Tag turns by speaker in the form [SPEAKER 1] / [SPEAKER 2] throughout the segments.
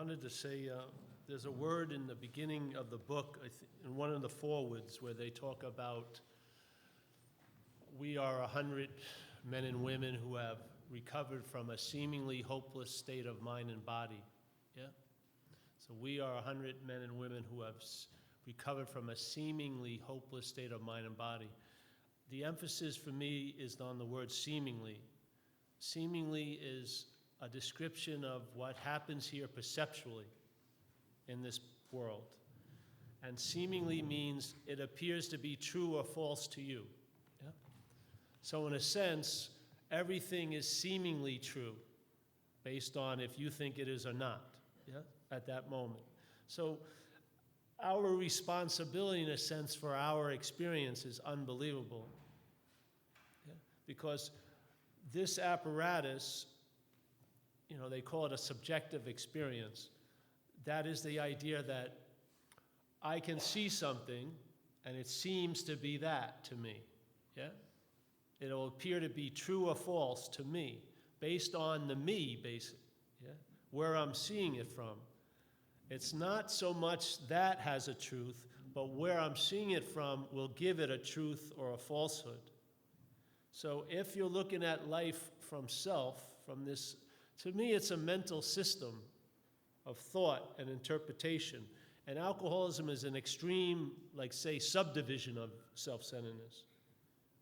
[SPEAKER 1] wanted to say there's a word in the beginning of the book, in one of the forewords, where they talk about we are 100 men and women who have recovered from a seemingly hopeless state of mind and body. Yeah? So we are 100 men and women who have recovered from a seemingly hopeless state of mind and body. The emphasis for me is on the word seemingly. Seemingly is a description of what happens here perceptually in this world. And seemingly means it appears to be true or false to you. Yeah? So in a sense, everything is seemingly true based on if you think it is or not, yeah, at that moment. So our responsibility, in a sense, for our experience is unbelievable. Yeah? Because this apparatus, they call it a subjective experience. That is the idea that I can see something and it seems to be that to me. Yeah? It'll appear to be true or false to me based on the me, basically, yeah? Where I'm seeing it from. It's not so much that has a truth, but where I'm seeing it from will give it a truth or a falsehood. So if you're looking at life from self, from this, to me it's a mental system of thought and interpretation. And alcoholism is an extreme, subdivision of self-centeredness.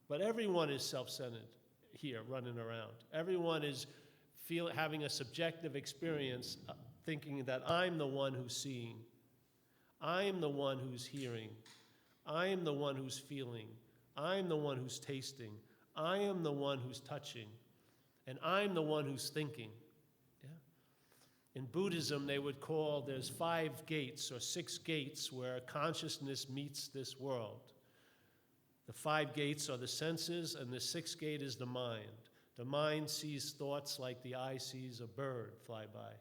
[SPEAKER 1] But everyone is self-centered here, running around. Everyone is having a subjective experience, thinking that I'm the one who's seeing. I'm the one who's hearing. I am the one who's feeling. I'm the one who's tasting. I am the one who's touching. And I'm the one who's thinking. Yeah? In Buddhism, they would call there's 5 gates or 6 gates where consciousness meets this world. The 5 gates are the senses, and the 6th gate is the mind. The mind sees thoughts like the eye sees a bird fly by.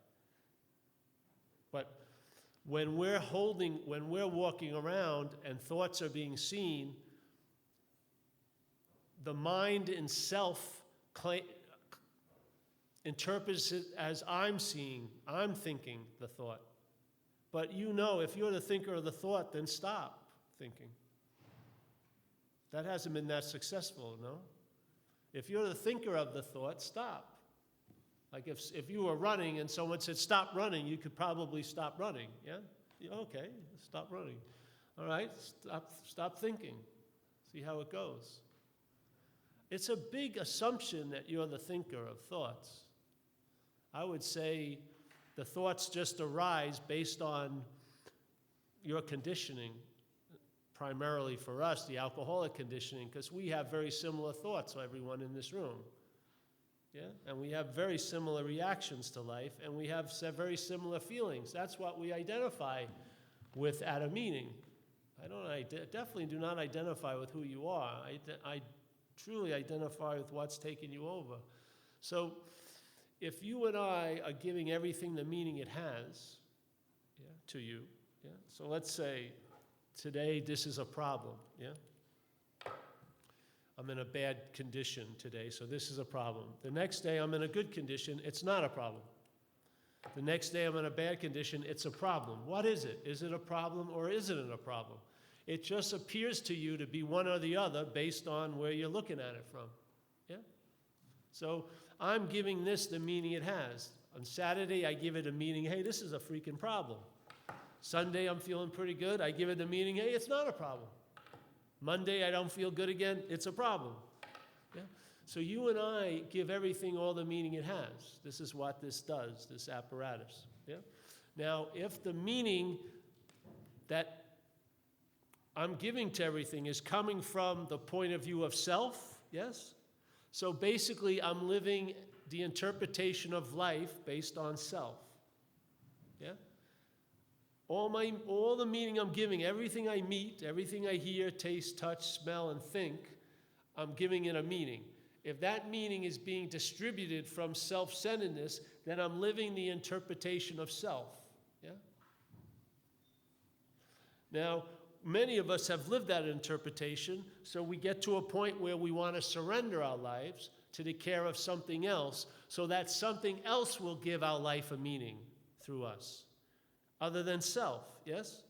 [SPEAKER 1] But when we're walking around and thoughts are being seen, the mind in self interprets it as I'm seeing, I'm thinking the thought. But if you're the thinker of the thought, then stop thinking. That hasn't been that successful, no? If you're the thinker of the thought, stop. Like if you were running and someone said, stop running, you could probably stop running, yeah? Okay, stop running. All right, stop thinking. See how it goes. It's a big assumption that you're the thinker of thoughts. I would say the thoughts just arise based on your conditioning, primarily for us, the alcoholic conditioning, because we have very similar thoughts, everyone in this room. Yeah? And we have very similar reactions to life, and we have very similar feelings. That's what we identify with at a meeting. I definitely do not identify with who you are. I truly identify with what's taking you over. So if you and I are giving everything the meaning it has, yeah, to you, yeah? So let's say today this is a problem, yeah? I'm in a bad condition today, so this is a problem. The next day I'm in a good condition, it's not a problem. The next day I'm in a bad condition, it's a problem. What is it? Is it a problem or isn't it a problem? It just appears to you to be one or the other based on where you're looking at it from. Yeah? So I'm giving this the meaning it has. On Saturday, I give it a meaning, hey, this is a freaking problem. Sunday, I'm feeling pretty good. I give it the meaning, hey, it's not a problem. Monday, I don't feel good again. It's a problem. Yeah? So you and I give everything all the meaning it has. This is what this does, this apparatus. Yeah? Now, if the meaning that I'm giving to everything is coming from the point of view of self, yes? So basically, I'm living the interpretation of life based on self. Yeah? All the meaning I'm giving, everything I meet, everything I hear, taste, touch, smell, and think, I'm giving it a meaning. If that meaning is being distributed from self-centeredness, then I'm living the interpretation of self. Yeah? Now, many of us have lived that interpretation, so we get to a point where we want to surrender our lives to the care of something else, so that something else will give our life a meaning through us. other than self, yes?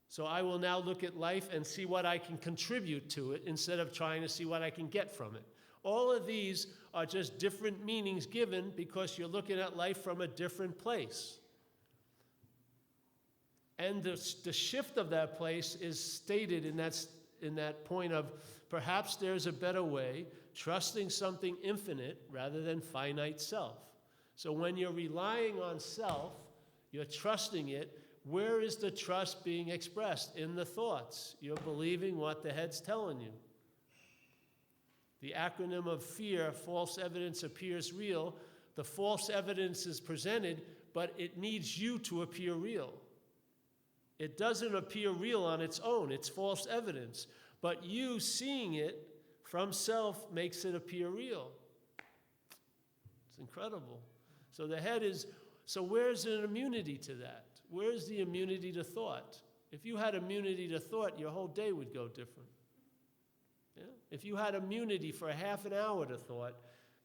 [SPEAKER 1] So I will now look at life and see what I can contribute to it instead of trying to see what I can get from it. All of these are just different meanings given because you're looking at life from a different place. And the shift of that place is stated in that point of perhaps there's a better way, trusting something infinite rather than finite self. So when you're relying on self, you're trusting it. Where is the trust being expressed? In the thoughts. You're believing what the head's telling you. The acronym of fear, false evidence appears real. The false evidence is presented, but it needs you to appear real. It doesn't appear real on its own. It's false evidence. But you seeing it from self makes it appear real. It's incredible. So the head is, so where's an immunity to that? Where's the immunity to thought? If you had immunity to thought, your whole day would go different. Yeah? If you had immunity for a half an hour to thought,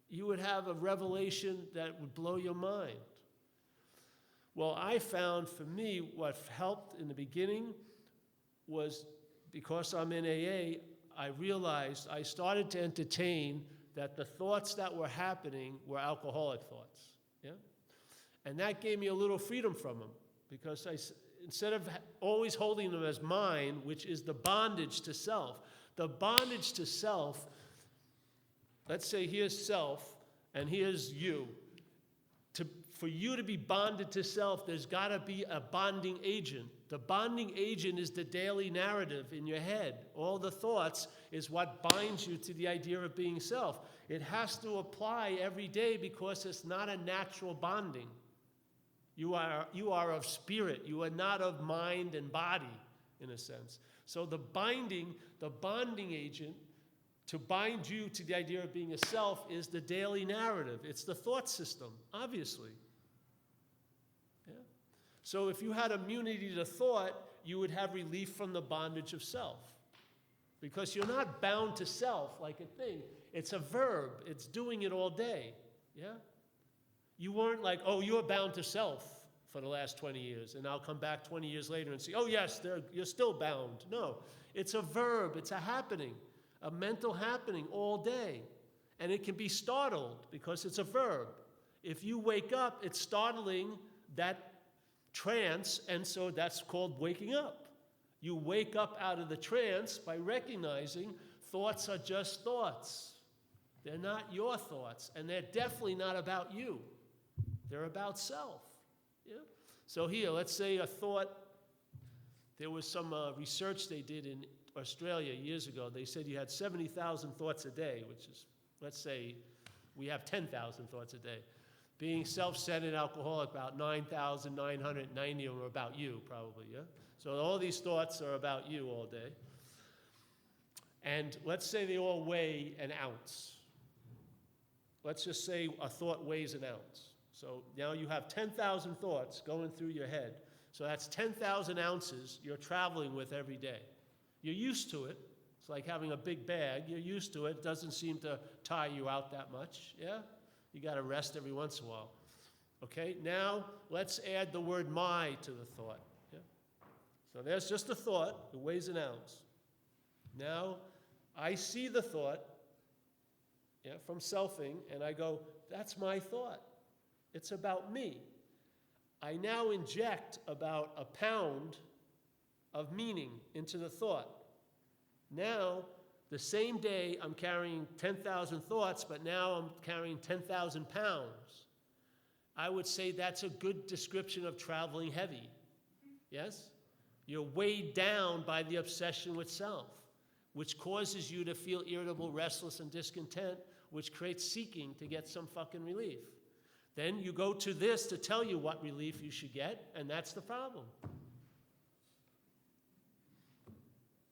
[SPEAKER 1] you would have a revelation that would blow your mind. Well, I found for me what helped in the beginning was because I'm in AA, I realized I started to entertain that the thoughts that were happening were alcoholic thoughts. Yeah? And that gave me a little freedom from them because instead of always holding them as mine, which is the bondage to self, the bondage to self, let's say here's self and here's you. For you to be bonded to self, there's got to be a bonding agent. The bonding agent is the daily narrative in your head. All the thoughts is what binds you to the idea of being self. It has to apply every day because it's not a natural bonding. You are of spirit. You are not of mind and body, in a sense. So the bonding agent to bind you to the idea of being a self is the daily narrative. It's the thought system, obviously. Yeah? So if you had immunity to thought, you would have relief from the bondage of self. Because you're not bound to self like a thing. It's a verb. It's doing it all day. Yeah? You weren't like, oh, you're bound to self for the last 20 years, and I'll come back 20 years later and say, oh, yes, you're still bound. No, it's a verb. It's a happening. A mental happening all day. And it can be startled because it's a verb. If you wake up, it's startling that trance, and so that's called waking up. You wake up out of the trance by recognizing thoughts are just thoughts. They're not your thoughts, and they're definitely not about you. They're about self. Yeah? So here, let's say a thought, there was some research they did in Australia years ago. They said you had 70,000 thoughts a day, which is, let's say, we have 10,000 thoughts a day. Being self-centered alcoholic, about 9,990 of them are about you, probably, yeah? So all these thoughts are about you all day. And let's say they all weigh an ounce. Let's just say a thought weighs an ounce. So now you have 10,000 thoughts going through your head. So that's 10,000 ounces you're traveling with every day. You're used to it. It's like having a big bag. You're used to it. It doesn't seem to tire you out that much, yeah? You got to rest every once in a while. Okay, now let's add the word my to the thought. Yeah? So there's just a thought. It weighs an ounce. Now I see the thought, yeah, from selfing, and I go, that's my thought. It's about me. I now inject about a pound of meaning into the thought. Now, the same day, I'm carrying 10,000 thoughts, but now I'm carrying 10,000 pounds. I would say that's a good description of traveling heavy. Yes? You're weighed down by the obsession with self, which causes you to feel irritable, restless, and discontent, which creates seeking to get some fucking relief. Then you go to this to tell you what relief you should get, and that's the problem.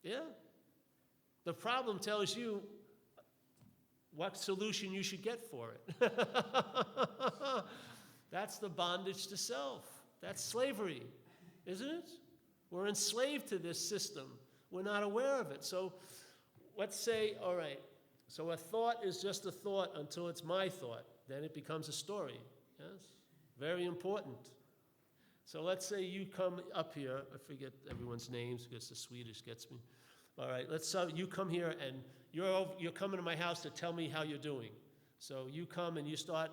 [SPEAKER 1] Yeah? The problem tells you what solution you should get for it. That's the bondage to self. That's slavery, isn't it? We're enslaved to this system. We're not aware of it. So let's say, all right, so a thought is just a thought until it's my thought. Then it becomes a story. Yes? Very important. So let's say you come up here. I forget everyone's names because the Swedish gets me. All right, you come here and you're coming to my house to tell me how you're doing. So you come and you start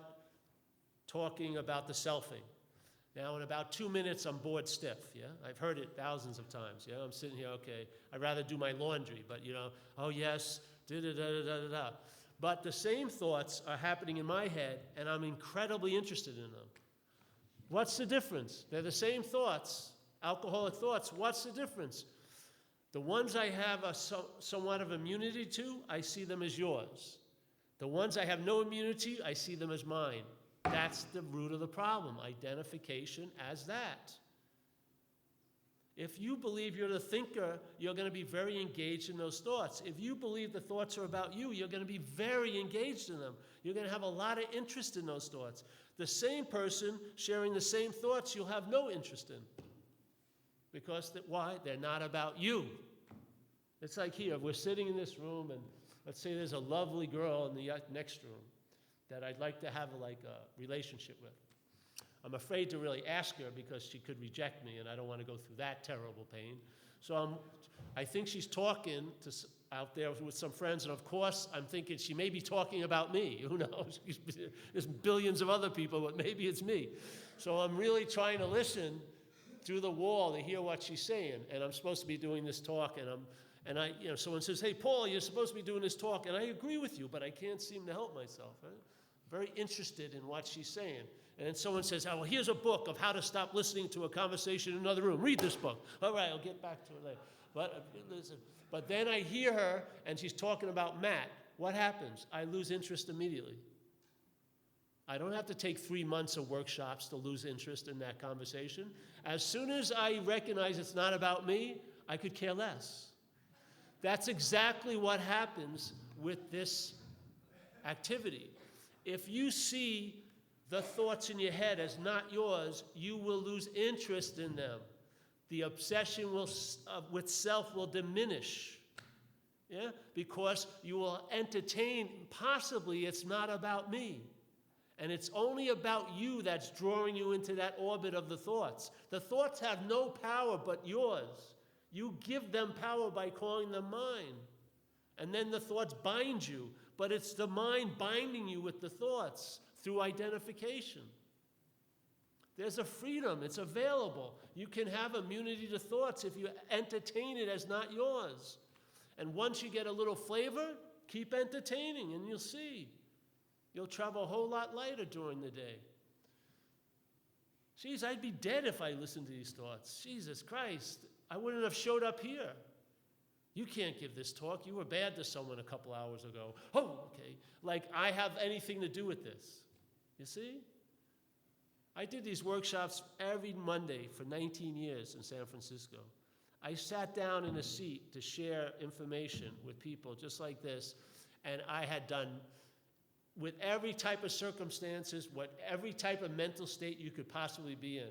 [SPEAKER 1] talking about the selfing. Now in about 2 minutes, I'm bored stiff, yeah? I've heard it thousands of times, yeah? I'm sitting here, okay, I'd rather do my laundry, but oh yes, da-da-da-da-da-da. But the same thoughts are happening in my head, and I'm incredibly interested in them. What's the difference? They're the same thoughts, alcoholic thoughts. What's the difference? The ones I have somewhat of immunity to, I see them as yours. The ones I have no immunity, I see them as mine. That's the root of the problem, identification as that. If you believe you're the thinker, you're going to be very engaged in those thoughts. If you believe the thoughts are about you, you're going to be very engaged in them. You're going to have a lot of interest in those thoughts. The same person sharing the same thoughts you'll have no interest in. Because why? They're not about you. It's like here, we're sitting in this room, and let's say there's a lovely girl in the next room that I'd like to have a relationship with. I'm afraid to really ask her because she could reject me, and I don't want to go through that terrible pain. So I think she's talking out there with some friends, and of course I'm thinking she may be talking about me. Who knows? There's billions of other people, but maybe it's me. So I'm really trying to listen through the wall to hear what she's saying, and I'm supposed to be doing this talk, and someone says, "Hey, Paul, you're supposed to be doing this talk," and I agree with you, but I can't seem to help myself. Right? Very interested in what she's saying. And then someone says, "Oh, well, here's a book of how to stop listening to a conversation in another room. Read this book." All right, I'll get back to it later. But then I hear her, and she's talking about Matt. What happens? I lose interest immediately. I don't have to take 3 months of workshops to lose interest in that conversation. As soon as I recognize it's not about me, I could care less. That's exactly what happens with this activity. If you see the thoughts in your head as not yours, you will lose interest in them. The obsession with self will diminish, yeah? Because you will entertain, possibly it's not about me. And it's only about you that's drawing you into that orbit of the thoughts. The thoughts have no power but yours. You give them power by calling them mine. And then the thoughts bind you. But it's the mind binding you with the thoughts through identification. There's a freedom. It's available. You can have immunity to thoughts if you entertain it as not yours. And once you get a little flavor, keep entertaining and you'll see. You'll travel a whole lot lighter during the day. Geez, I'd be dead if I listened to these thoughts. Jesus Christ, I wouldn't have showed up here. You can't give this talk. You were bad to someone a couple hours ago. Oh, okay. Like I have anything to do with this. You see? I did these workshops every Monday for 19 years in San Francisco. I sat down in a seat to share information with people just like this, and I had done with every type of circumstances, every type of mental state you could possibly be in.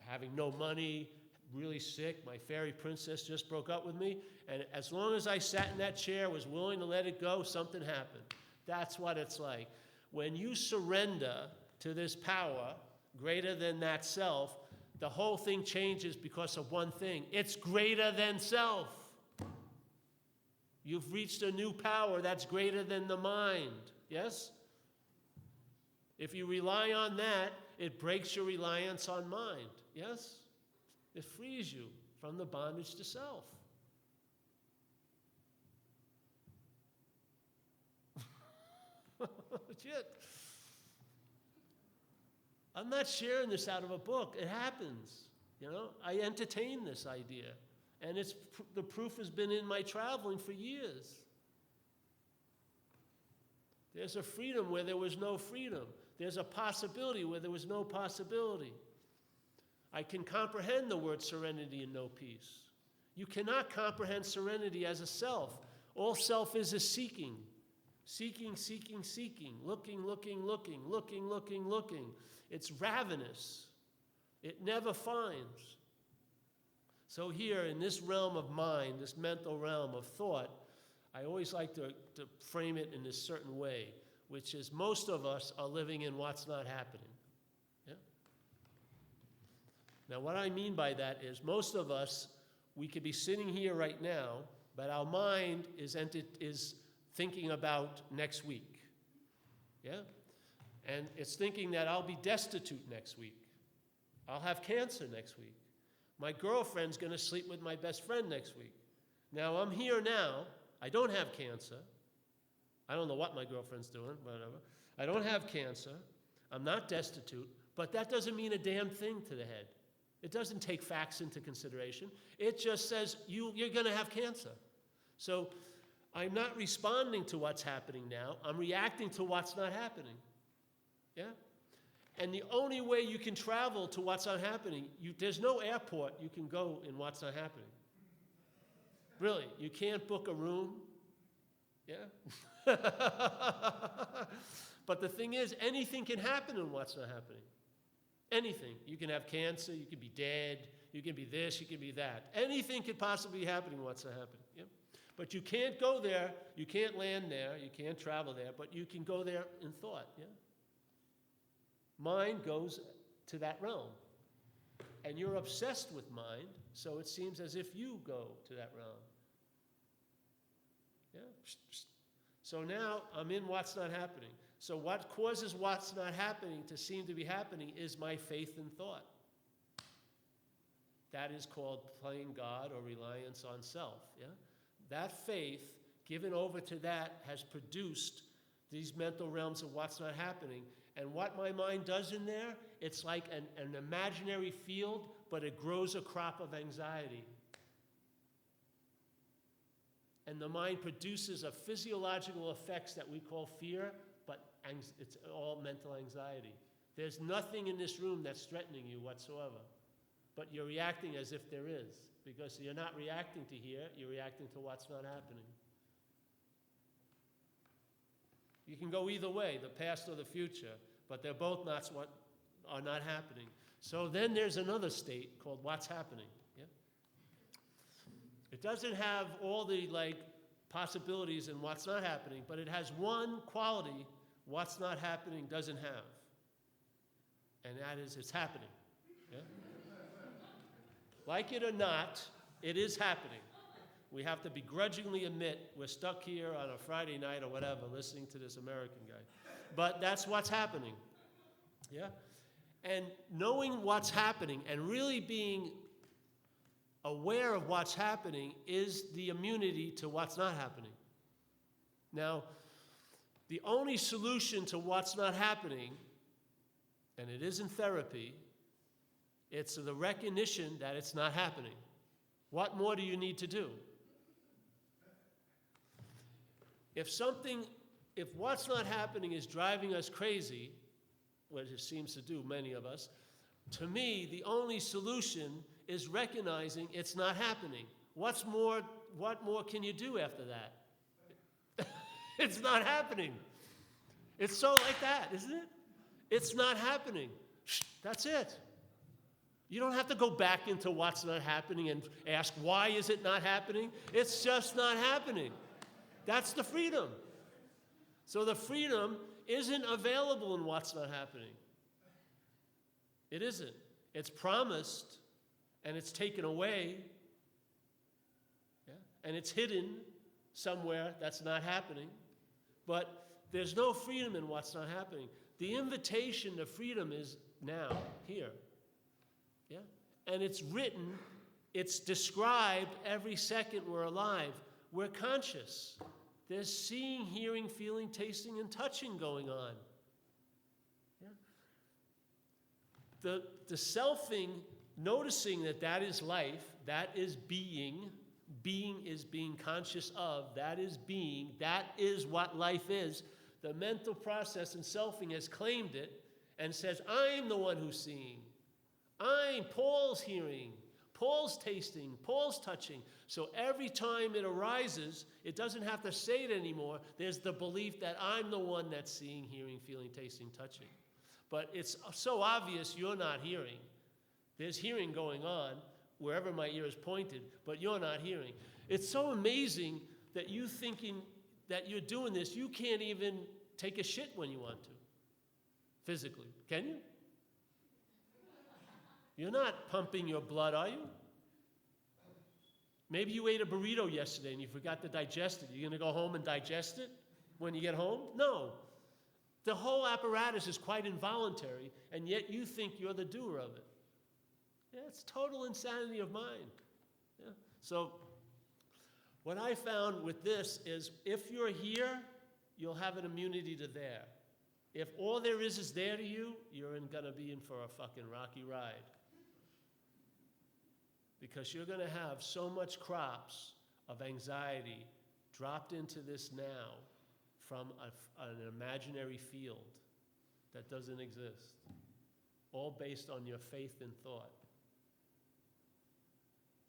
[SPEAKER 1] Having no money, really sick, my fairy princess just broke up with me, and as long as I sat in that chair, was willing to let it go, something happened. That's what it's like. When you surrender to this power greater than that self, the whole thing changes because of one thing. It's greater than self. You've reached a new power that's greater than the mind. Yes? If you rely on that, it breaks your reliance on mind. Yes? It frees you from the bondage to self. Shit. I'm not sharing this out of a book. It happens. I entertain this idea. And the proof has been in my traveling for years. There's a freedom where there was no freedom. There's a possibility where there was no possibility. I can comprehend the word serenity and no peace. You cannot comprehend serenity as a self. All self is seeking. Seeking, seeking, seeking. Looking, looking, looking. Looking, looking, looking. It's ravenous. It never finds. So here in this realm of mind, this mental realm of thought, I always like to frame it in this certain way, which is most of us are living in what's not happening. Yeah? Now, what I mean by that is most of us, we could be sitting here right now, but our mind is thinking about next week. Yeah? And it's thinking that I'll be destitute next week. I'll have cancer next week. My girlfriend's going to sleep with my best friend next week. Now, I'm here now. I don't have cancer. I don't know what my girlfriend's doing, whatever. I don't have cancer. I'm not destitute. But that doesn't mean a damn thing to the head. It doesn't take facts into consideration. It just says you're going to have cancer. So I'm not responding to what's happening now. I'm reacting to what's not happening. Yeah? And the only way you can travel to what's not happening, there's no airport you can go in what's not happening. Really, you can't book a room. Yeah? But the thing is, anything can happen in what's not happening. Anything. You can have cancer, you can be dead, you can be this, you can be that. Anything could possibly happen in what's not happening. Yeah? But you can't go there, you can't land there, you can't travel there, but you can go there in thought. Yeah? Mind goes to that realm. And you're obsessed with mind, so it seems as if you go to that realm. Yeah? So now I'm in what's not happening. So what causes what's not happening to seem to be happening is my faith and thought. That is called playing God or reliance on self. Yeah? That faith, given over to that, has produced these mental realms of what's not happening. And what my mind does in there, it's like an imaginary field, but it grows a crop of anxiety. And the mind produces a physiological effects that we call fear, but it's all mental anxiety. There's nothing in this room that's threatening you whatsoever, but you're reacting as if there is, because you're not reacting to here, you're reacting to what's not happening. You can go either way, the past or the future, but they're both not what are not happening. So then there's another state called what's happening. Yeah? It doesn't have all the possibilities in what's not happening, but it has one quality what's not happening doesn't have. And that is it's happening. Yeah? Like it or not, it is happening. We have to begrudgingly admit we're stuck here on a Friday night or whatever listening to this American guy. But that's what's happening. Yeah? And knowing what's happening and really being aware of what's happening is the immunity to what's not happening. Now, the only solution to what's not happening, and it isn't therapy, it's the recognition that it's not happening. What more do you need to do? If what's not happening is driving us crazy, which it seems to do many of us, to me, the only solution is recognizing it's not happening. What more can you do after that? It's not happening. It's so like that, isn't it? It's not happening. That's it. You don't have to go back into what's not happening and ask, why is it not happening? It's just not happening. That's the freedom. So the freedom isn't available in what's not happening. It isn't. It's promised, and it's taken away, yeah? And it's hidden somewhere that's not happening. But there's no freedom in what's not happening. The invitation to freedom is now, here. Yeah? And it's written, it's described every second we're alive. We're conscious. There's seeing, hearing, feeling, tasting, and touching going on. Yeah? The selfing, noticing that is life, that is being. Being is being conscious of, that is being, that is what life is. The mental process and selfing has claimed it and says, I'm the one who's seeing. Paul's hearing, Paul's tasting, Paul's touching. So every time it arises, it doesn't have to say it anymore. There's the belief that I'm the one that's seeing, hearing, feeling, tasting, touching. But it's so obvious you're not hearing. There's hearing going on wherever my ear is pointed, but you're not hearing. It's so amazing that you thinking that you're doing this, you can't even take a shit when you want to, physically. Can you? You're not pumping your blood, are you? Maybe you ate a burrito yesterday and you forgot to digest it. You're going to go home and digest it when you get home? No. The whole apparatus is quite involuntary, and yet you think you're the doer of it. Yeah, it's total insanity of mind. Yeah. So what I found with this is if you're here, you'll have an immunity to there. If all there is there to you, you're going to be in for a fucking rocky ride. Because you're going to have so much crops of anxiety dropped into this now from an imaginary field that doesn't exist, all based on your faith and thought.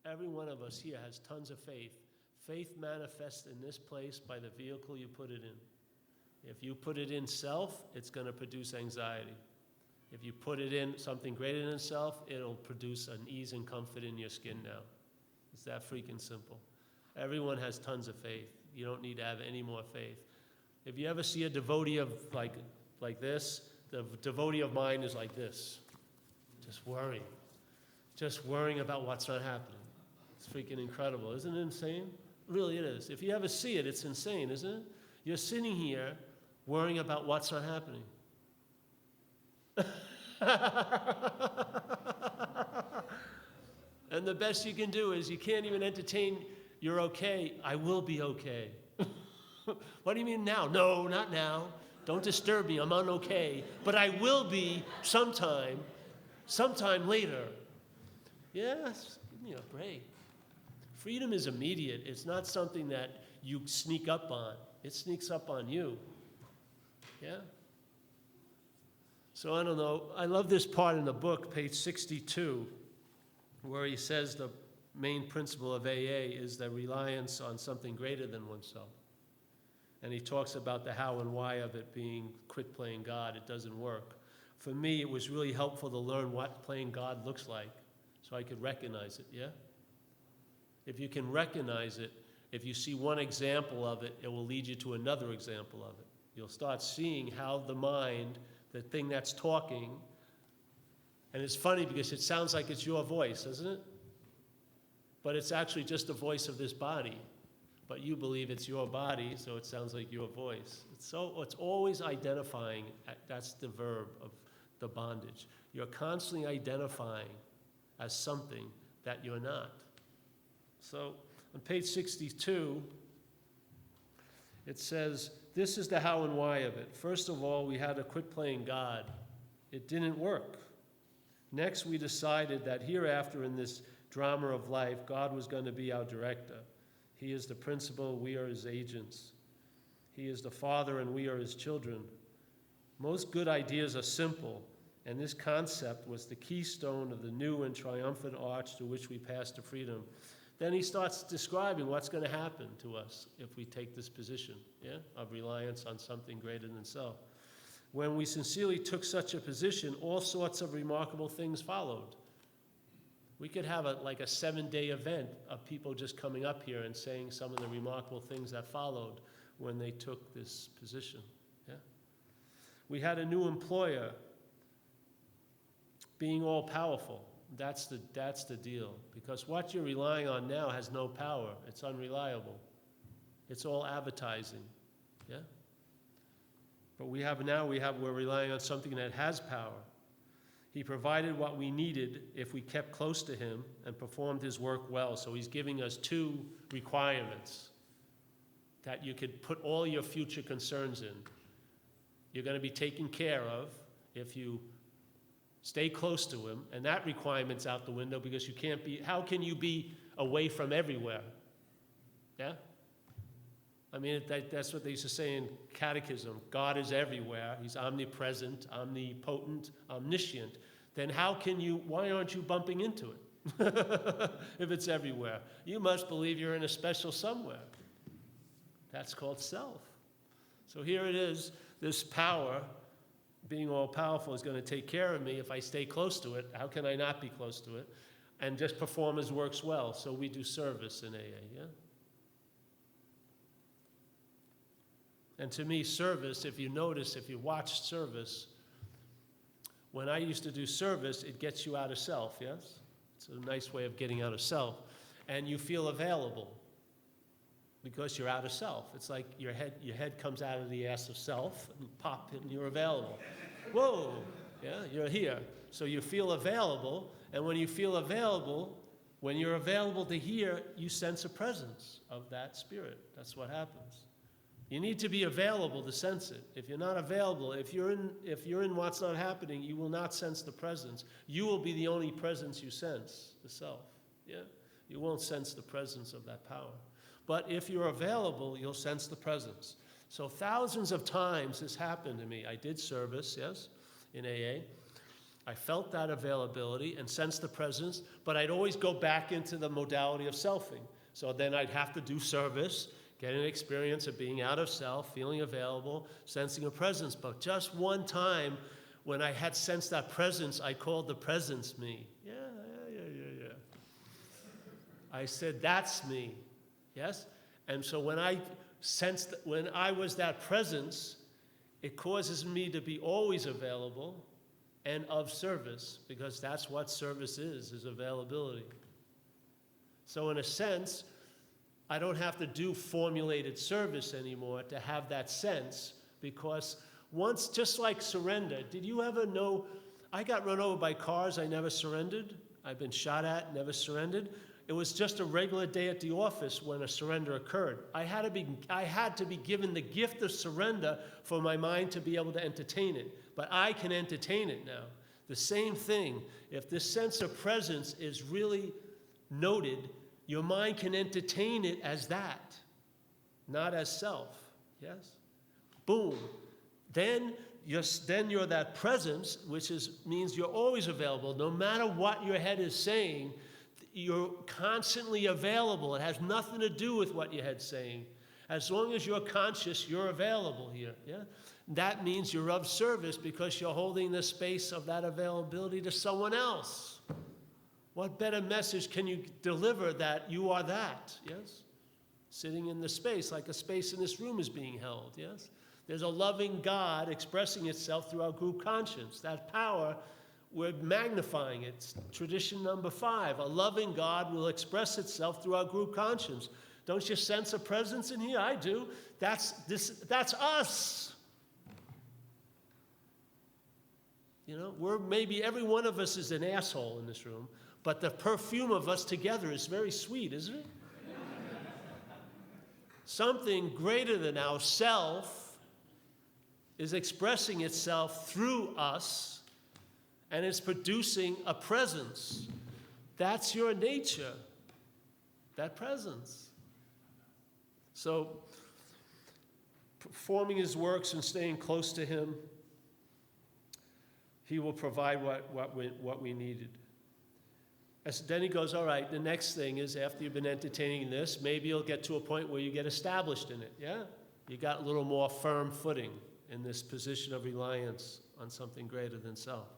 [SPEAKER 1] Every one of us here has tons of faith. Faith manifests in this place by the vehicle you put it in. If you put it in self, it's going to produce anxiety. If you put it in something greater than self, it'll produce an ease and comfort in your skin now. It's that freaking simple. Everyone has tons of faith. You don't need to have any more faith. If you ever see a devotee of like this, the devotee of mine is like this, just worrying about what's not happening. It's freaking incredible. Isn't it insane? Really it is. If you ever see it, it's insane, isn't it? You're sitting here worrying about what's not happening. And the best you can do is you can't even entertain, you're okay, I will be okay. What do you mean now? No, not now. Don't disturb me, I'm okay. But I will be sometime later. Yes, give me a break. Freedom is immediate. It's not something that you sneak up on. It sneaks up on you. Yeah? So I don't know. I love this part in the book, page 62, where he says the main principle of AA is the reliance on something greater than oneself. And he talks about the how and why of it being quit playing God. It doesn't work. For me, it was really helpful to learn what playing God looks like so I could recognize it, yeah? If you can recognize it, if you see one example of it, it will lead you to another example of it. You'll start seeing how the mind, the thing that's talking, and it's funny because it sounds like it's your voice, doesn't it? But it's actually just the voice of this body. But you believe it's your body, so it sounds like your voice. It's always identifying, that's the verb of the bondage. You're constantly identifying as something that you're not. So on page 62, it says, this is the how and why of it. First of all, we had to quit playing God. It didn't work. Next, we decided that hereafter in this drama of life, God was going to be our director. He is the principal, we are his agents. He is the father and we are his children. Most good ideas are simple, and this concept was the keystone of the new and triumphant arch to which we pass to freedom. Then he starts describing what's going to happen to us if we take this position, yeah, of reliance on something greater than self. When we sincerely took such a position, all sorts of remarkable things followed. We could have a 7-day event of people just coming up here and saying some of the remarkable things that followed when they took this position. Yeah? We had a new employer being all powerful. That's the deal. Because what you're relying on now has no power. It's unreliable. It's all advertising. Yeah? But we're relying on something that has power. He provided what we needed if we kept close to him and performed his work well. So he's giving us 2 requirements that you could put all your future concerns in. You're going to be taken care of if you stay close to him, and that requirement's out the window because you can't be, how can you be away from everywhere? Yeah? I mean, that's what they used to say in catechism. God is everywhere. He's omnipresent, omnipotent, omniscient. Then why aren't you bumping into it if it's everywhere? You must believe you're in a special somewhere. That's called self. So here it is, this power, being all powerful, is going to take care of me if I stay close to it. How can I not be close to it? And just perform his works well. So we do service in AA, yeah? And to me, service, if you notice, if you watch service, When I used to do service, it gets you out of self, yes? It's a nice way of getting out of self. And you feel available because you're out of self. It's like your head comes out of the ass of self, and pop, and you're available. Whoa, yeah, you're here. So you feel available, and when you feel available, when you're available to hear, you sense a presence of that spirit. That's what happens. You need to be available to sense it. If you're not available, if you're in what's not happening, you will not sense the presence. You will be the only presence you sense, the self. Yeah? You won't sense the presence of that power. But if you're available, you'll sense the presence. So thousands of times this happened to me. I did service, yes, in AA. I felt that availability and sensed the presence, but I'd always go back into the modality of selfing. So then I'd have to do service, get an experience of being out of self, feeling available, sensing a presence. But just one time, when I had sensed that presence, I called the presence me. Yeah. I said, that's me, yes? And so when I sensed, when I was that presence, it causes me to be always available and of service, because that's what service is availability. So in a sense, I don't have to do formulated service anymore to have that sense, because once, just like surrender, did you ever know, I got run over by cars, I never surrendered. I've been shot at, never surrendered. It was just a regular day at the office when a surrender occurred. I had to be given the gift of surrender for my mind to be able to entertain it. But I can entertain it now. The same thing, if this sense of presence is really noted, your mind can entertain it as that, not as self, yes? Boom. Then you're that presence, which means you're always available. No matter what your head is saying, you're constantly available. It has nothing to do with what your head's saying. As long as you're conscious, you're available here, yeah? That means you're of service because you're holding the space of that availability to someone else. What better message can you deliver that you are that, yes? Sitting in the space, like a space in this room is being held, yes? There's a loving God expressing itself through our group conscience. That power, we're magnifying it. It's tradition number 5. A loving God will express itself through our group conscience. Don't you sense a presence in here? I do. That's us. You know, maybe every one of us is an asshole in this room, but the perfume of us together is very sweet, isn't it? Something greater than ourself is expressing itself through us, and it's producing a presence. That's your nature, that presence. So, performing his works and staying close to him, he will provide what we needed. Then he goes, all right, the next thing is after you've been entertaining this, maybe you'll get to a point where you get established in it, yeah? You got a little more firm footing in this position of reliance on something greater than self.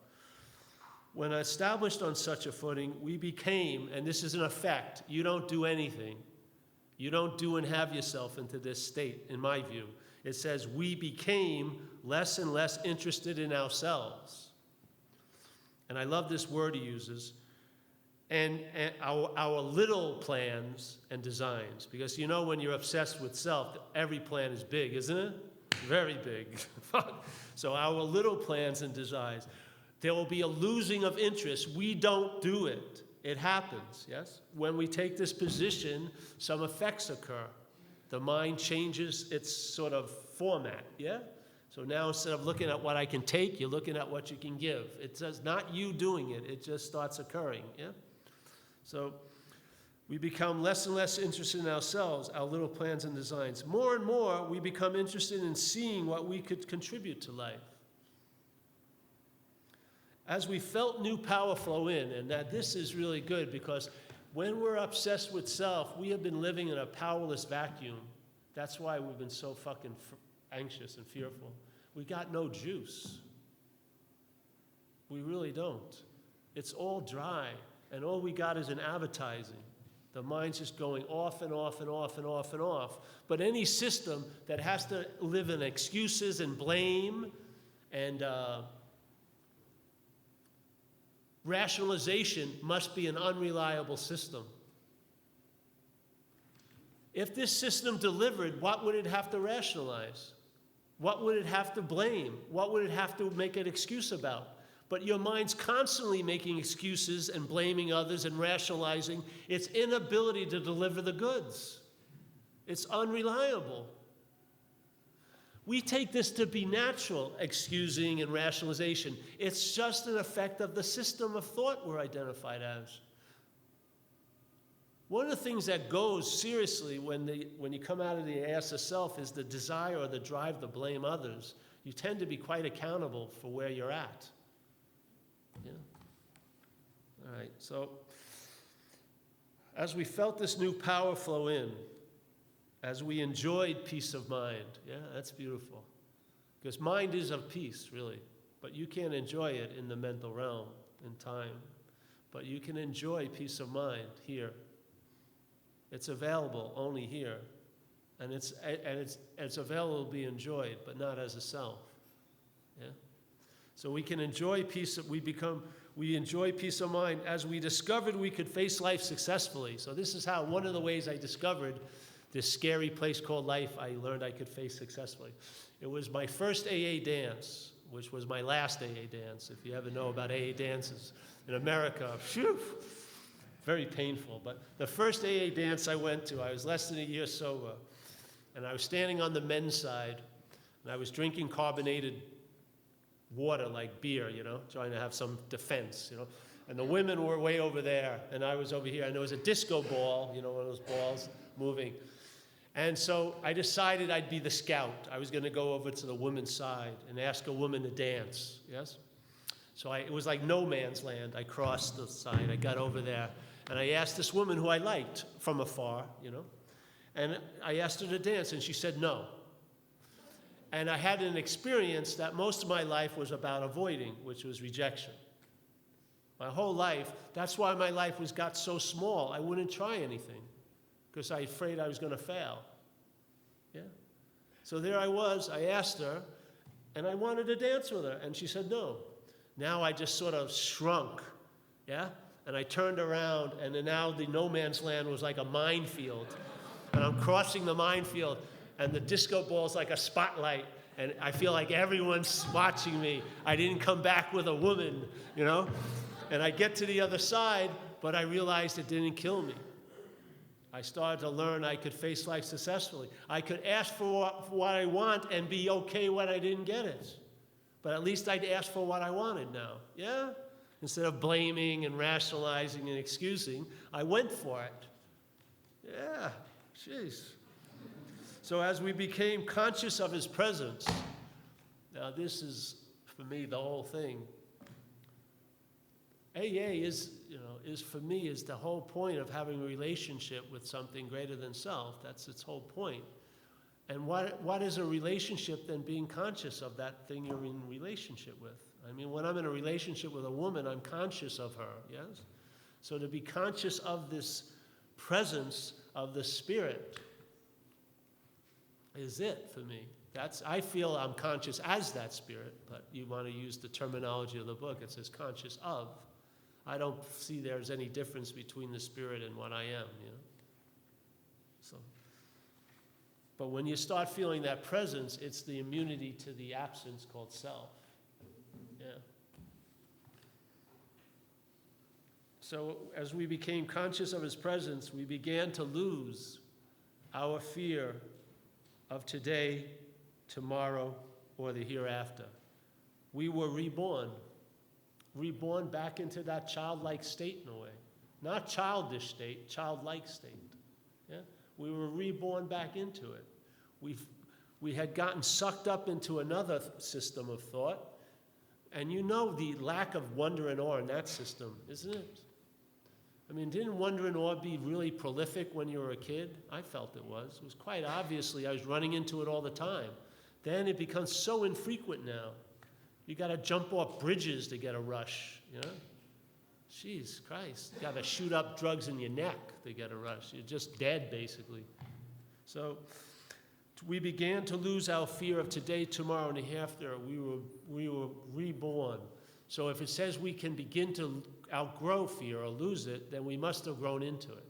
[SPEAKER 1] When established on such a footing, we became, and this is an effect, you don't do anything. You don't do and have yourself into this state, in my view. It says we became less and less interested in ourselves. And I love this word he uses, and our little plans and designs. Because you know when you're obsessed with self, every plan is big, isn't it? Very big. So our little plans and designs. There will be a losing of interest. We don't do it. It happens, yes? When we take this position, some effects occur. The mind changes its sort of format, yeah? So now instead of looking at what I can take, you're looking at what you can give. It says not you doing it, it just starts occurring, yeah? So we become less and less interested in ourselves, our little plans and designs. More and more, we become interested in seeing what we could contribute to life. As we felt new power flow in, and that this is really good because when we're obsessed with self, we have been living in a powerless vacuum. That's why we've been so fucking anxious and fearful. We got no juice. We really don't. It's all dry, and all we got is an advertising. The mind's just going off and off and off and off and off. But any system that has to live in excuses and blame and Rationalization must be an unreliable system. If this system delivered, what would it have to rationalize? What would it have to blame? What would it have to make an excuse about? But your mind's constantly making excuses and blaming others and rationalizing its inability to deliver the goods. It's unreliable. We take this to be natural, excusing and rationalization. It's just an effect of the system of thought we're identified as. One of the things that goes seriously when you come out of the ask of self is the desire or the drive to blame others. You tend to be quite accountable for where you're at. Yeah. All right, so as we felt this new power flow in, as we enjoyed peace of mind, yeah, that's beautiful. Because mind is of peace, really. But you can't enjoy it in the mental realm, in time. But you can enjoy peace of mind here. It's available only here. And it's available to be enjoyed, but not as a self. Yeah? So we can enjoy peace, we enjoy peace of mind as we discovered we could face life successfully. So this is how, one of the ways I discovered this scary place called life, I learned I could face successfully. It was my first AA dance, which was my last AA dance. If you ever know about AA dances in America, phew, very painful. But the first AA dance I went to, I was less than a year sober, and I was standing on the men's side, and I was drinking carbonated water like beer, trying to have some defense, And the women were way over there, and I was over here, and there was a disco ball, one of those balls moving. And so I decided I'd be the scout. I was going to go over to the women's side and ask a woman to dance, yes? So it was like no man's land. I crossed the side, I got over there, and I asked this woman who I liked from afar, and I asked her to dance, and she said no. And I had an experience that most of my life was about avoiding, which was rejection. My whole life, that's why my life got so small. I wouldn't try anything, because I was afraid I was going to fail. Yeah? So there I was, I asked her, and I wanted to dance with her, and she said no. Now I just sort of shrunk, yeah? And I turned around, and then now the no man's land was like a minefield. And I'm crossing the minefield, and the disco ball's like a spotlight, and I feel like everyone's watching me. I didn't come back with a woman, And I get to the other side, but I realized it didn't kill me. I started to learn I could face life successfully. I could ask for what I want and be okay when I didn't get it. But at least I'd ask for what I wanted now, yeah? Instead of blaming and rationalizing and excusing, I went for it. Yeah, jeez. So as we became conscious of his presence, now this is, for me, the whole thing. AA is for me, is the whole point of having a relationship with something greater than self. That's its whole point. And what is a relationship than being conscious of that thing you're in relationship with? I mean, when I'm in a relationship with a woman, I'm conscious of her, yes? So to be conscious of this presence of the Spirit is it for me. I feel I'm conscious as that Spirit, but you want to use the terminology of the book. It says conscious of. I don't see there's any difference between the Spirit and what I am, So, but when you start feeling that presence, it's the immunity to the absence called self. Yeah. So as we became conscious of his presence, we began to lose our fear of today, tomorrow, or the hereafter. We were reborn back into that childlike state in a way. Not childish state, childlike state. Yeah? We were reborn back into it. We had gotten sucked up into another system of thought, and the lack of wonder and awe in that system, isn't it? I mean, didn't wonder and awe be really prolific when you were a kid? I felt it was. It was quite obviously, I was running into it all the time. Then it becomes so infrequent now. You got to jump off bridges to get a rush, Jeez Christ, you got to shoot up drugs in your neck to get a rush. You're just dead, basically. So we began to lose our fear of today, tomorrow, and the hereafter. We were reborn. So if it says we can begin to outgrow fear or lose it, then we must have grown into it.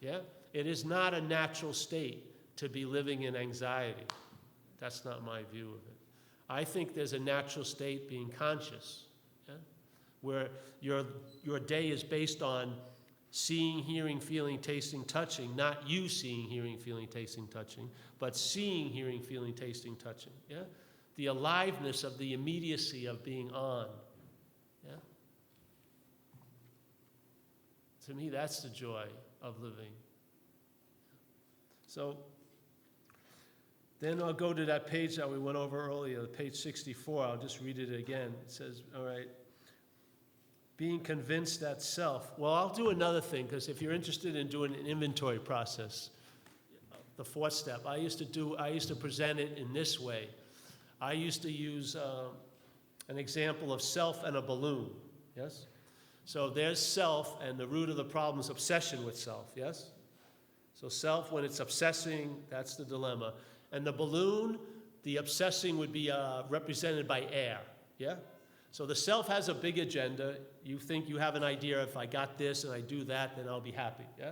[SPEAKER 1] Yeah? It is not a natural state to be living in anxiety. That's not my view of it. I think there's a natural state being conscious, yeah? Where your day is based on seeing, hearing, feeling, tasting, touching, not you seeing, hearing, feeling, tasting, touching, but seeing, hearing, feeling, tasting, touching, yeah? The aliveness of the immediacy of being on, yeah? To me, that's the joy of living. So then I'll go to that page that we went over earlier, page 64. I'll just read it again. It says, all right, being convinced that self. Well, I'll do another thing, because if you're interested in doing an inventory process, the fourth step, I used to present it in this way. I used to use an example of self and a balloon, yes? So there's self, and the root of the problem is obsession with self, yes? So self, when it's obsessing, that's the dilemma. And the balloon, the obsessing would be represented by air, yeah? So the self has a big agenda. You think you have an idea, if I got this and I do that, then I'll be happy, yeah?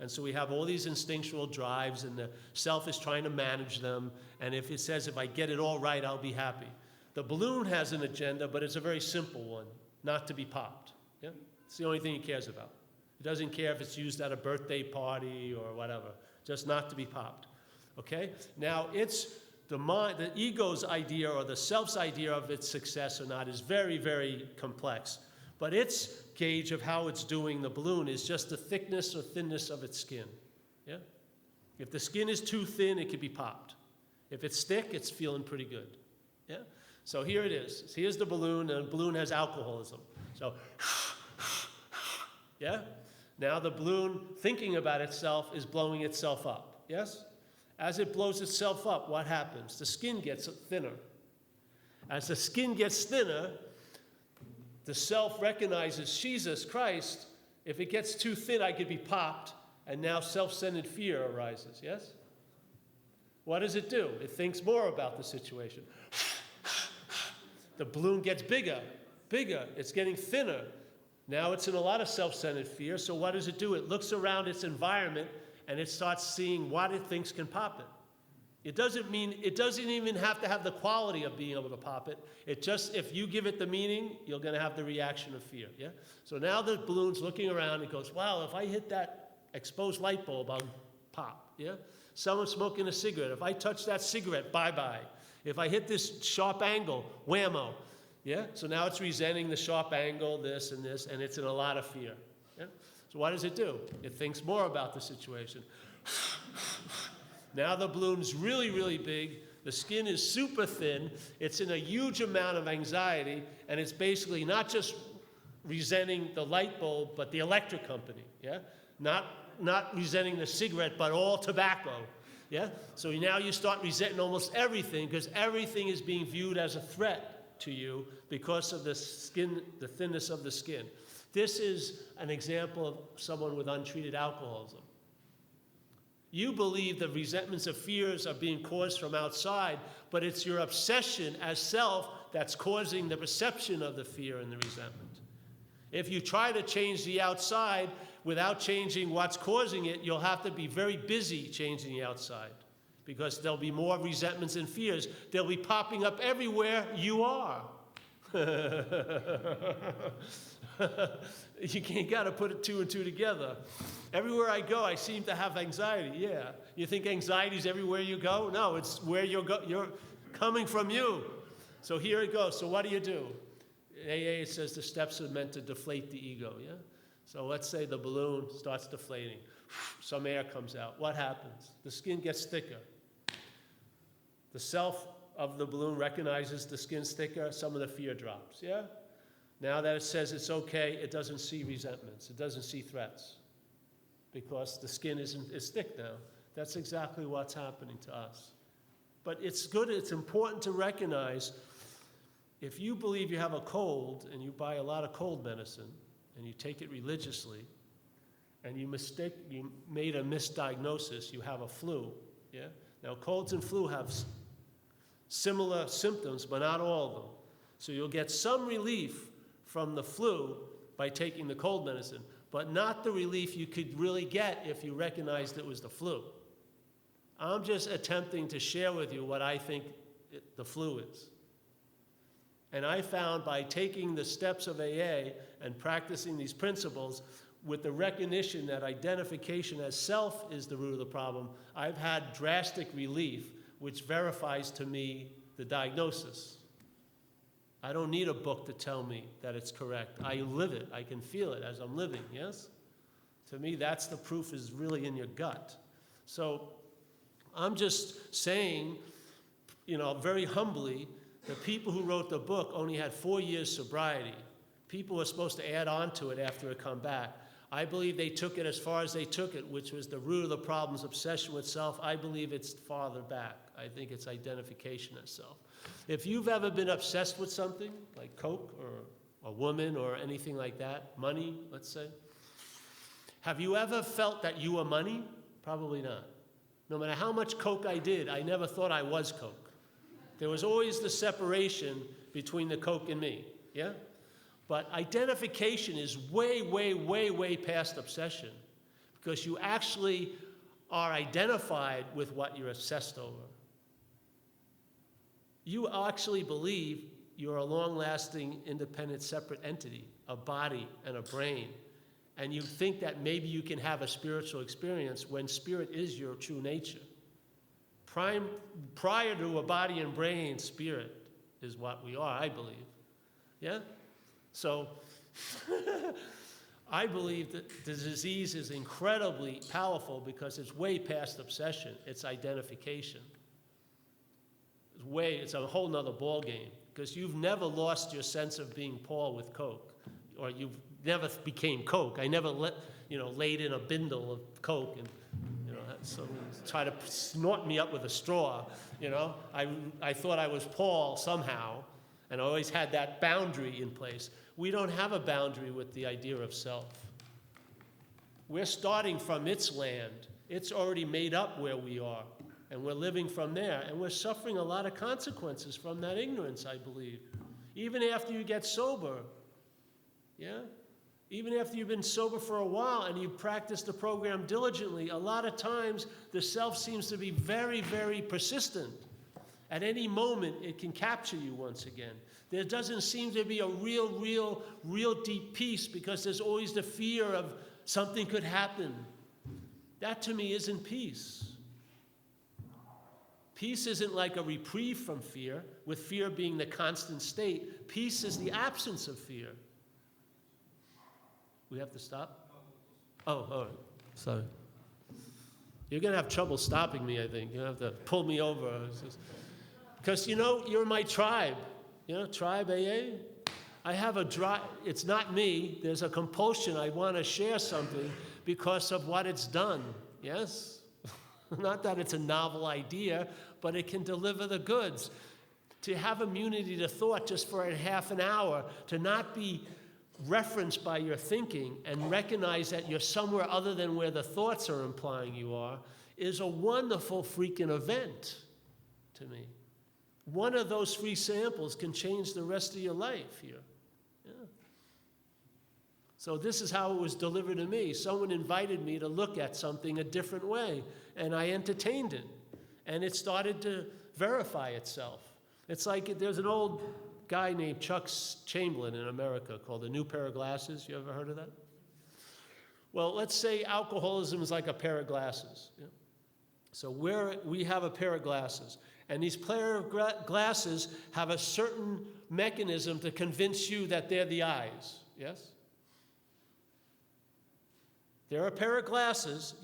[SPEAKER 1] And so we have all these instinctual drives, and the self is trying to manage them. And if it says, if I get it all right, I'll be happy. The balloon has an agenda, but it's a very simple one, not to be popped, yeah? It's the only thing it cares about. It doesn't care if it's used at a birthday party or whatever, just not to be popped, okay? Now, it's the ego's idea or the self's idea of its success or not is very, very complex. But its gauge of how it's doing the balloon is just the thickness or thinness of its skin, yeah? If the skin is too thin, it could be popped. If it's thick, it's feeling pretty good, yeah? So here it is. Here's the balloon, and the balloon has alcoholism. So, yeah? Now the balloon, thinking about itself, is blowing itself up, yes? As it blows itself up, what happens? The skin gets thinner. As the skin gets thinner, the self recognizes Jesus Christ. If it gets too thin, I could be popped, and now self-centered fear arises, yes? What does it do? It thinks more about the situation. The balloon gets bigger, bigger. It's getting thinner. Now it's in a lot of self-centered fear, so what does it do? It looks around its environment, and it starts seeing what it thinks can pop it. It doesn't even have to have the quality of being able to pop it. It just, if you give it the meaning, you're going to have the reaction of fear, yeah? So now the balloon's looking around, it goes, wow, if I hit that exposed light bulb, I'll pop, yeah? Someone's smoking a cigarette. If I touch that cigarette, bye-bye. If I hit this sharp angle, whammo, yeah? So now it's resenting the sharp angle, this, and it's in a lot of fear, yeah? So what does it do? It thinks more about the situation. Now the balloon's really, really big. The skin is super thin. It's in a huge amount of anxiety, and it's basically not just resenting the light bulb, but the electric company, yeah? Not resenting the cigarette, but all tobacco, yeah? So now you start resenting almost everything, because everything is being viewed as a threat to you because of the skin, the thinness of the skin. This is an example of someone with untreated alcoholism. You believe the resentments of fears are being caused from outside, but it's your obsession as self that's causing the perception of the fear and the resentment. If you try to change the outside without changing what's causing it, you'll have to be very busy changing the outside, because there'll be more resentments and fears. They'll be popping up everywhere you are. You got to put two and two together. Everywhere I go, I seem to have anxiety. Yeah. You think anxiety is everywhere you go? No, it's where you're coming from you. So here it goes. So what do? AA says the steps are meant to deflate the ego. Yeah. So let's say the balloon starts deflating. Some air comes out. What happens? The skin gets thicker. The self of the balloon recognizes the skin's thicker. Some of the fear drops. Yeah. Now that it says it's okay, it doesn't see resentments. It doesn't see threats, because the skin is thick now. That's exactly what's happening to us. But it's good, it's important to recognize, if you believe you have a cold and you buy a lot of cold medicine and you take it religiously, and you made a misdiagnosis, you have a flu, yeah? Now colds and flu have similar symptoms, but not all of them. So you'll get some relief from the flu by taking the cold medicine, but not the relief you could really get if you recognized it was the flu. I'm just attempting to share with you what I think the flu is. And I found by taking the steps of AA and practicing these principles with the recognition that identification as self is the root of the problem, I've had drastic relief, which verifies to me the diagnosis. I don't need a book to tell me that it's correct. I live it. I can feel it as I'm living, yes? To me, that's the proof is really in your gut. So I'm just saying, very humbly, the people who wrote the book only had 4 years sobriety. People were supposed to add on to it after it come back. I believe they took it as far as they took it, which was the root of the problem's obsession with self. I believe it's farther back. I think it's identification as self. If you've ever been obsessed with something, like Coke or a woman or anything like that, money, let's say, have you ever felt that you were money? Probably not. No matter how much Coke I did, I never thought I was Coke. There was always the separation between the Coke and me, yeah? But identification is way, way, way, way past obsession, because you actually are identified with what you're obsessed over. You actually believe you're a long-lasting, independent, separate entity, a body and a brain. And you think that maybe you can have a spiritual experience when spirit is your true nature. Prior to a body and brain, spirit is what we are, I believe. Yeah? So I believe that the disease is incredibly powerful because it's way past obsession. It's identification. It's a whole nother ball game, because you've never lost your sense of being Paul with Coke, or you've never became Coke. I never laid in a bindle of Coke and so try to snort me up with a straw. I thought I was Paul somehow, and I always had that boundary in place. We don't have a boundary with the idea of self. We're starting from its land. It's already made up where we are, and we're living from there, and we're suffering a lot of consequences from that ignorance, I believe. Even after you get sober, yeah? Even after you've been sober for a while and you've practiced the program diligently, a lot of times the self seems to be very, very persistent. At any moment, it can capture you once again. There doesn't seem to be a real deep peace, because there's always the fear of something could happen. That to me isn't peace. Peace isn't like a reprieve from fear, with fear being the constant state. Peace is the absence of fear. We have to stop? Oh, all right. Sorry. You're going to have trouble stopping me, I think. You're going to have to pull me over. Because, you're my tribe. Tribe AA. I have a drive. It's not me. There's a compulsion. I want to share something because of what it's done. Yes? Not that it's a novel idea, but it can deliver the goods. To have immunity to thought just for a half an hour, to not be referenced by your thinking and recognize that you're somewhere other than where the thoughts are implying you are, is a wonderful freaking event to me. One of those free samples can change the rest of your life here. Yeah. So this is how it was delivered to me. Someone invited me to look at something a different way, and I entertained it. And it started to verify itself. It's like there's an old guy named Chuck Chamberlain in America called A New Pair of Glasses. You ever heard of that? Well, let's say alcoholism is like a pair of glasses. Yeah? So we have a pair of glasses. And these pair of glasses have a certain mechanism to convince you that they're the eyes. Yes? They're a pair of glasses.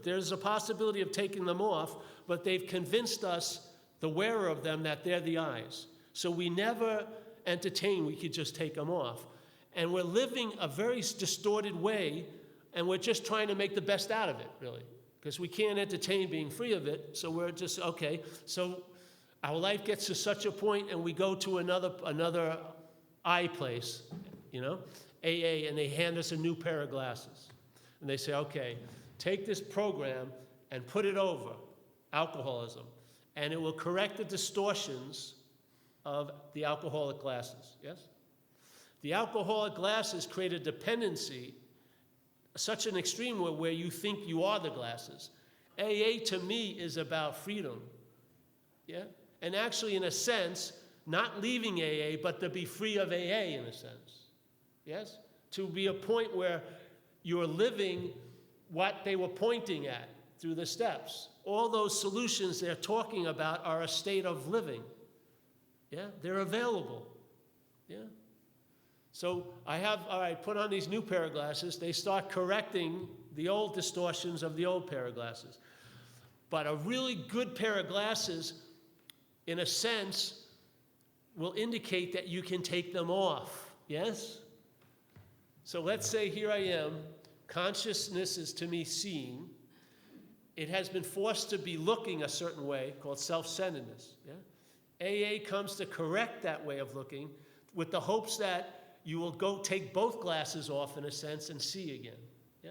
[SPEAKER 1] There's a possibility of taking them off, but they've convinced us, the wearer of them, that they're the eyes. So we never entertain we could just take them off. And we're living a very distorted way, and we're just trying to make the best out of it, really. Because we can't entertain being free of it, so we're just, okay. So our life gets to such a point, and we go to another eye place, AA, and they hand us a new pair of glasses. And they say, okay, take this program and put it over alcoholism, and it will correct the distortions of the alcoholic glasses, yes? The alcoholic glasses create a dependency, such an extreme where you think you are the glasses. AA to me is about freedom, yeah? And actually, in a sense, not leaving AA, but to be free of AA in a sense, yes? To be a point where you're living what they were pointing at through the steps. All those solutions they're talking about are a state of living, yeah? They're available, yeah? So I put on these new pair of glasses. They start correcting the old distortions of the old pair of glasses. But a really good pair of glasses, in a sense, will indicate that you can take them off, yes? So let's say here I am, consciousness is to me seeing. It has been forced to be looking a certain way, called self-centeredness, yeah? AA comes to correct that way of looking with the hopes that you will go take both glasses off, in a sense, and see again, yeah?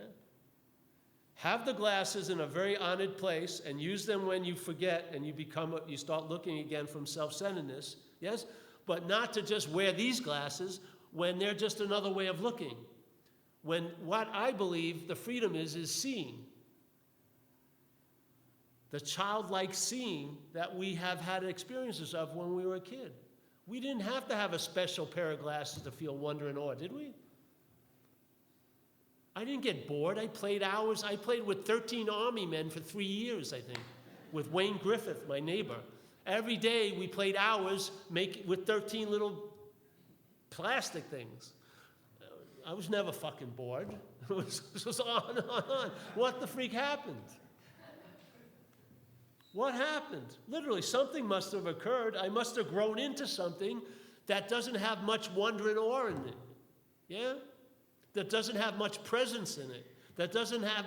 [SPEAKER 1] Have the glasses in a very honored place and use them when you forget and you start looking again from self-centeredness, yes? But not to just wear these glasses when they're just another way of looking. When what I believe the freedom is seeing. The childlike seeing that we have had experiences of when we were a kid. We didn't have to have a special pair of glasses to feel wonder and awe, did we? I didn't get bored. I played hours. I played with 13 Army men for 3 years, I think, with Wayne Griffith, my neighbor. Every day we played hours with 13 little plastic things. I was never fucking bored. It was on and on. What the freak happened? What happened? Literally, something must have occurred. I must have grown into something that doesn't have much wonder and awe in it. Yeah? That doesn't have much presence in it. That doesn't have...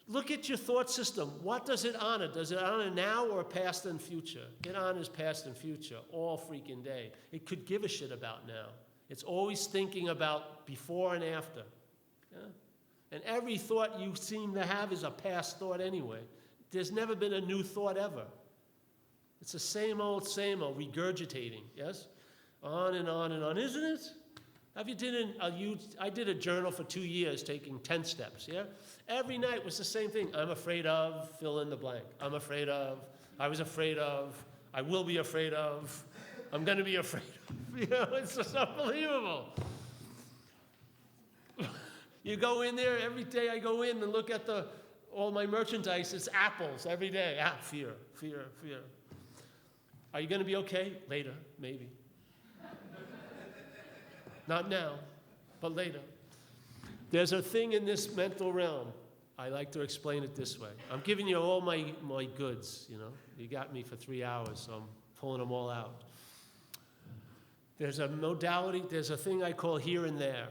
[SPEAKER 1] Look at your thought system. What does it honor? Does it honor now or past and future? It honors past and future all freaking day. It could give a shit about now. It's always thinking about before and after. Yeah? And every thought you seem to have is a past thought anyway. There's never been a new thought ever. It's the same old, regurgitating, yes? On and on and on, isn't it? I did a journal for 2 years taking 10 steps, yeah? Every night was the same thing. I'm afraid of, fill in the blank. I'm afraid of, I was afraid of, I will be afraid of, I'm gonna be afraid of. You know, it's just unbelievable. You go in there, every day I go in and look at all my merchandise, it's apples every day. Fear, fear, fear. Are you gonna be okay? Later, maybe. Not now, but later. There's a thing in this mental realm. I like to explain it this way. I'm giving you all my goods, you know. You got me for 3 hours, so I'm pulling them all out. There's a modality, there's a thing I call here and there.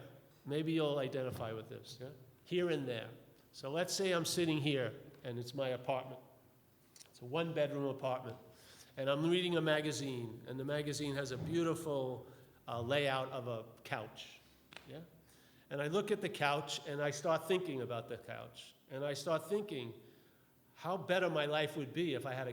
[SPEAKER 1] Maybe you'll identify with this, yeah? Here and there. So let's say I'm sitting here, and it's my apartment. It's a one-bedroom apartment. And I'm reading a magazine, and the magazine has a beautiful layout of a couch, yeah? And I look at the couch, and I start thinking about the couch. And I start thinking how better my life would be if I had a